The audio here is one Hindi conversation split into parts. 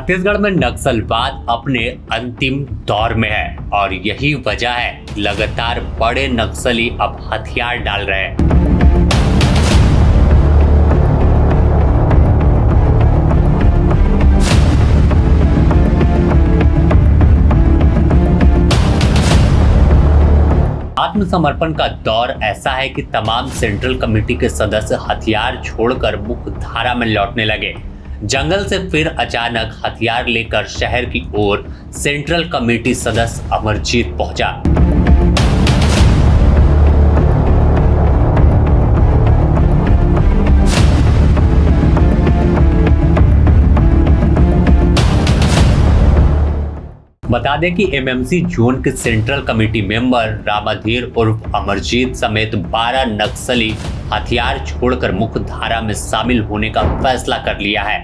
छत्तीसगढ़ में नक्सलवाद अपने अंतिम दौर में है और यही वजह है लगातार बड़े नक्सली अब हथियार डाल रहे हैं। आत्मसमर्पण का दौर ऐसा है कि तमाम सेंट्रल कमेटी के सदस्य हथियार छोड़कर मुख्य धारा में लौटने लगे। जंगल से फिर अचानक हथियार लेकर शहर की ओर सेंट्रल कमेटी सदस्य अमरजीत पहुंचा। बता दें कि एमएमसी जोन के सेंट्रल कमेटी मेंबर रामाधीर उर्फ अमरजीत समेत 12 नक्सली हथियार छोड़कर मुख्य धारा में शामिल होने का फैसला कर लिया है।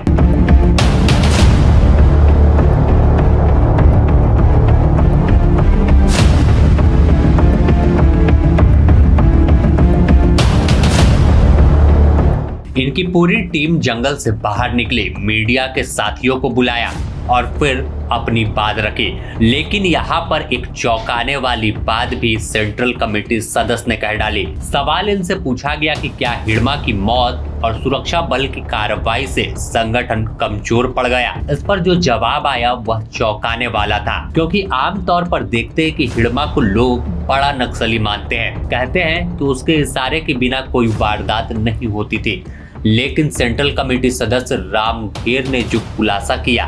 इनकी पूरी टीम जंगल से बाहर निकली, मीडिया के साथियों को बुलाया और फिर अपनी बात रखी। लेकिन यहाँ पर एक चौंकाने वाली बात भी सेंट्रल कमेटी सदस्य ने कह डाली। सवाल इनसे पूछा गया कि क्या हिड़मा की मौत और सुरक्षा बल की कार्रवाई से संगठन कमजोर पड़ गया। इस पर जो जवाब आया वह चौंकाने वाला था, क्योंकि आमतौर पर देखते हैं कि हिड़मा को लोग बड़ा नक्सली मानते हैं, कहते हैं कि उसके इशारे के बिना कोई वारदात नहीं होती थी। लेकिन सेंट्रल कमेटी सदस्य रामधीर ने जो खुलासा किया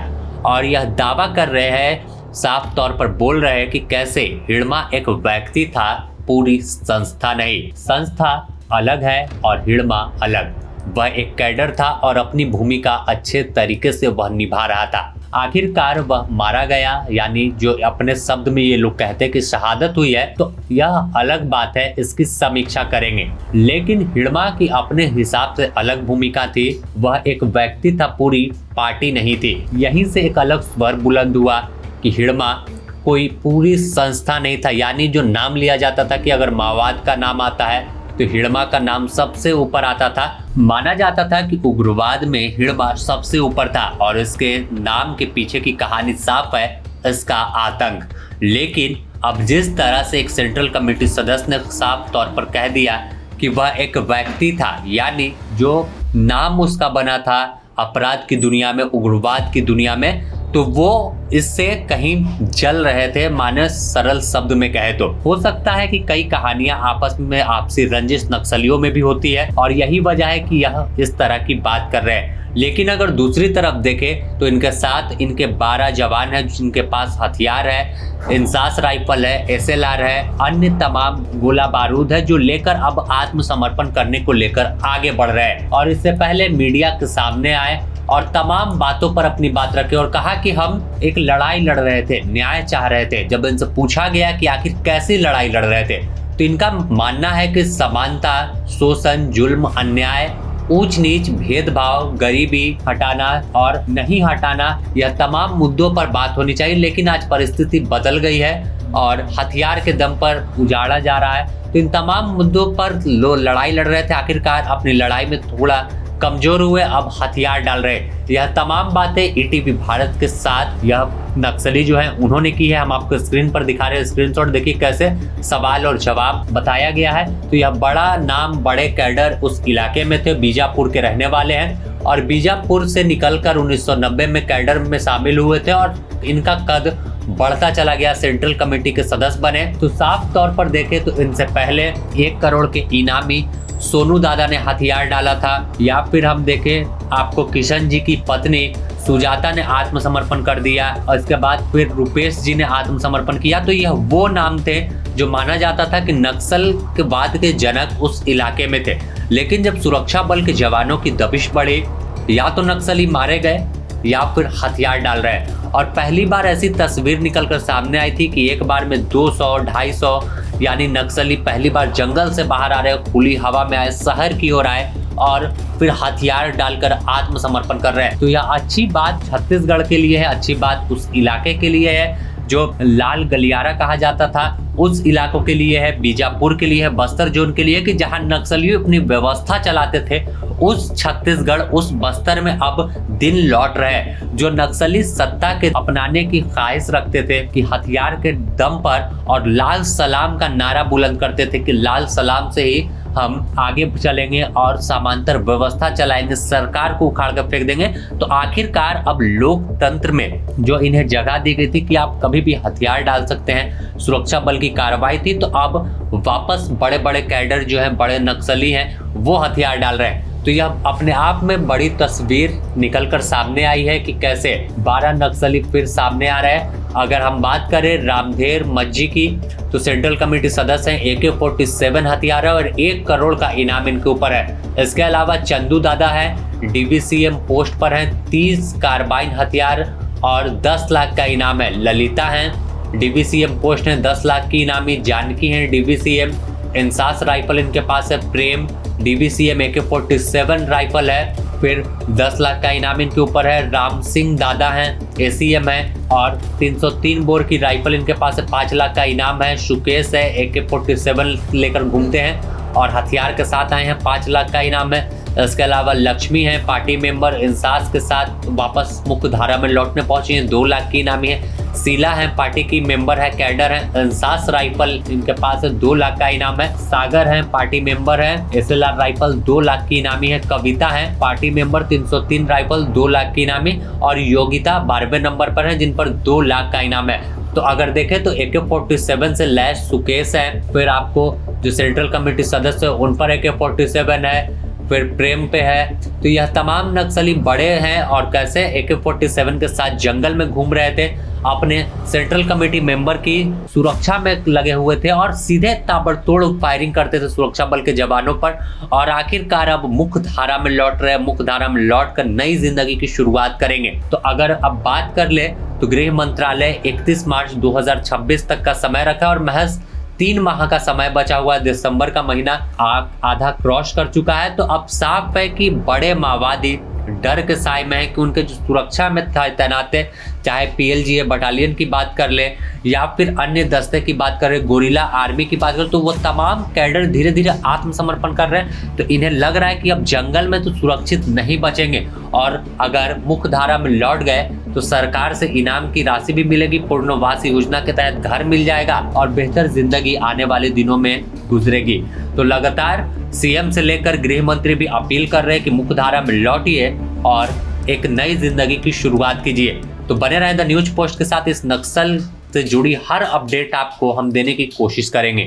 और यह दावा कर रहे हैं, साफ तौर पर बोल रहे हैं कि कैसे हिड़मा एक व्यक्ति था, पूरी संस्था नहीं। संस्था अलग है और हिड़मा अलग। वह एक कैडर था और अपनी भूमिका अच्छे तरीके से वह निभा रहा था। आखिरकार वह मारा गया, यानी जो अपने शब्द में ये लोग कहते हैं कि शहादत हुई है, तो यह अलग बात है, इसकी समीक्षा करेंगे। लेकिन हिड़मा की अपने हिसाब से अलग भूमिका थी। वह एक व्यक्ति था, पूरी पार्टी नहीं थी। यहीं से एक अलग स्वर बुलंद हुआ कि हिड़मा कोई पूरी संस्था नहीं था, यानी जो नाम लिया जाता था कि अगर माओवाद का नाम आता है तो हिड़मा का नाम सबसे ऊपर आता था। माना जाता था कि उग्रवाद में हिड़मा सबसे ऊपर था और इसके नाम के पीछे की कहानी साफ है, इसका आतंक। लेकिन अब जिस तरह से एक सेंट्रल कमेटी सदस्य ने साफ तौर पर कह दिया कि वह एक व्यक्ति था, यानी जो नाम उसका बना था अपराध की दुनिया में, उग्रवाद की दुनिया में, तो वो इससे कहीं जल रहे थे, माने सरल शब्द में कहे तो। हो सकता है कि कई कहानियां आपस में आपसी रंजिश नक्सलियों में भी होती है और यही वजह है कि यह इस तरह की बात कर रहे हैं। लेकिन अगर दूसरी तरफ देखें तो इनके साथ इनके 12 जवान हैं जिनके पास हथियार है, इंसास राइफल है, एसएलआर है, अन्य तमाम गोला बारूद है, जो लेकर अब आत्मसमर्पण करने को लेकर आगे बढ़ रहे हैं। और इससे पहले मीडिया के सामने आए और तमाम बातों पर अपनी बात रखे और कहा कि हम एक लड़ाई लड़ रहे थे, न्याय चाह रहे थे। जब इनसे पूछा गया कि आखिर कैसी लड़ाई लड़ रहे थे, तो इनका मानना है कि समानता, शोषण, जुल्म, अन्याय, ऊंच नीच, भेदभाव, गरीबी हटाना और नहीं हटाना, यह तमाम मुद्दों पर बात होनी चाहिए। लेकिन आज परिस्थिति बदल गई है और हथियार के दम पर उजाड़ा जा रहा है। तो इन तमाम मुद्दों पर लोग लड़ाई लड़ रहे थे, आखिरकार अपनी लड़ाई में थोड़ा कमजोर हुए, अब हथियार डाल रहे। यह तमाम बातें ईटीवी भारत के साथ यह नक्सली जो है उन्होंने की है। हम आपको स्क्रीन पर दिखा रहे हैं, स्क्रीनशॉट देखिए कैसे सवाल और जवाब बताया गया है। तो यह बड़ा नाम, बड़े कैडर उस इलाके में थे, बीजापुर के रहने वाले हैं और बीजापुर से निकलकर 1990 में कैडर में शामिल हुए थे और इनका कद बढ़ता चला गया, सेंट्रल कमेटी के सदस्य बने। तो साफ तौर पर देखें तो इनसे पहले 1 करोड़ के इनामी सोनू दादा ने हथियार डाला था, या फिर हम देखें आपको किशन जी की पत्नी सुजाता ने आत्मसमर्पण कर दिया और इसके बाद फिर रुपेश जी ने आत्मसमर्पण किया। तो यह वो नाम थे जो माना जाता था कि नक्सल के बाद के जनक उस इलाके में थे। लेकिन जब सुरक्षा बल के जवानों की दबिश बढ़ी, या तो नक्सली मारे गए या फिर हथियार डाल रहे हैं। और पहली बार ऐसी तस्वीर निकलकर सामने आई थी कि एक बार में 200-250 यानी नक्सली पहली बार जंगल से बाहर आ रहे, खुली हवा में आए, शहर की ओर आए और फिर हथियार डालकर आत्मसमर्पण कर रहे हैं। तो यह अच्छी बात छत्तीसगढ़ के लिए है, अच्छी बात उस इलाके के लिए है। जो लाल गलियारा कहा जाता था उस इलाकों के लिए है, बीजापुर के लिए है, बस्तर जोन के लिए, कि जहां नक्सली अपनी व्यवस्था चलाते थे, उस छत्तीसगढ़ उस बस्तर में अब दिन लौट रहे हैं। जो नक्सली सत्ता के अपनाने की ख्वाहिश रखते थे कि हथियार के दम पर और लाल सलाम का नारा बुलंद करते थे कि लाल सलाम से ही हम आगे चलेंगे और समांतर व्यवस्था चलाएंगे, सरकार को उखाड़ कर फेंक देंगे, तो आखिरकार अब लोकतंत्र में जो इन्हें जगह दी गई थी कि आप कभी भी हथियार डाल सकते हैं, सुरक्षा बल की कार्रवाई थी, तो अब वापस बड़े बड़े कैडर जो है, बड़े नक्सली हैं, वो हथियार डाल रहे हैं। तो यह अपने आप में बड़ी तस्वीर निकलकर सामने आई है कि कैसे 12 नक्सली फिर सामने आ रहे हैं। अगर हम बात करें रामधेर मज्जी की, तो सेंट्रल कमेटी सदस्य हैं, AK-47 हथियार है और 1 करोड़ का इनाम इनके ऊपर है। इसके अलावा चंदू दादा है, DVCM पोस्ट पर हैं, 30 कार्बाइन हथियार और 10 लाख का इनाम है। ललिता हैं, DVCM पोस्ट है, 10 लाख की इनामी। जानकी हैं, DVCM इंसास राइफल इनके पास है। प्रेम DVCM AK-47 राइफल है, फिर 10 लाख का इनाम इनके ऊपर है। राम सिंह दादा हैं, ACM है और 303 बोर की राइफल इनके पास है, 5 लाख का इनाम है। सुकेश है, AK-47 लेकर घूमते हैं और हथियार के साथ आए हैं, 5 लाख का इनाम है। इसके अलावा लक्ष्मी है, पार्टी मेंबर, इंसास के साथ वापस मुख्य धारा में लौटने पहुंची है, 2 लाख की इनामी है। शीला है, पार्टी की मेंबर है, कैडर है, इंसास राइफल इनके पास है, 2 लाख का इनाम है। सागर है, पार्टी मेंबर है, SLR राइफल 2 लाख की इनामी है। कविता है, पार्टी मेंबर, 303 राइफल 2 लाख की इनामी। और योगिता 12वें नंबर पर है, जिन पर 2 लाख का इनाम है। तो अगर देखें तो AK-47 से लैस सुकेश है, फिर आपको जो सेंट्रल कमेटी सदस्य है उन पर AK-47 है, फिर प्रेम पे है। तो यह तमाम नक्सली बड़े हैं और कैसे AK-47 के साथ जंगल में घूम रहे थे, अपने सेंट्रल कमेटी मेंबर की सुरक्षा में लगे हुए थे और सीधे ताबड़तोड़ फायरिंग करते थे सुरक्षा बल के जवानों पर। और आखिरकार अब मुख्य धारा में लौट रहे हैं, मुख्य धारा में लौट कर नई जिंदगी की शुरुआत करेंगे। तो अगर अब बात कर ले तो गृह मंत्रालय 31 मार्च 2026 तक का समय रखा और महज 3 माह का समय बचा हुआ है। दिसंबर का महीना आधा क्रॉस कर चुका है। तो अब साफ है कि बड़े माओवादी डर के साए में है कि उनके जो सुरक्षा में तैनात है, चाहे PLGA बटालियन की बात कर ले या फिर अन्य दस्ते की बात करें, गोरिल्ला आर्मी की बात करें, तो वो तमाम कैडर धीरे धीरे आत्मसमर्पण कर रहे हैं। तो इन्हें लग रहा है कि अब जंगल में तो सुरक्षित नहीं बचेंगे और अगर मुख्य धारा में लौट गए तो सरकार से इनाम की राशि भी मिलेगी, पुनर्वास योजना के तहत घर मिल जाएगा और बेहतर जिंदगी आने वाले दिनों में गुजरेगी। तो लगातार CM से लेकर गृह मंत्री भी अपील कर रहे हैं कि मुख्य धारा में लौटिए और एक नई जिंदगी की शुरुआत कीजिए। तो बने रहें द न्यूज पोस्ट के साथ। इस नक्सल से जुड़ी हर अपडेट आपको हम देने की कोशिश करेंगे।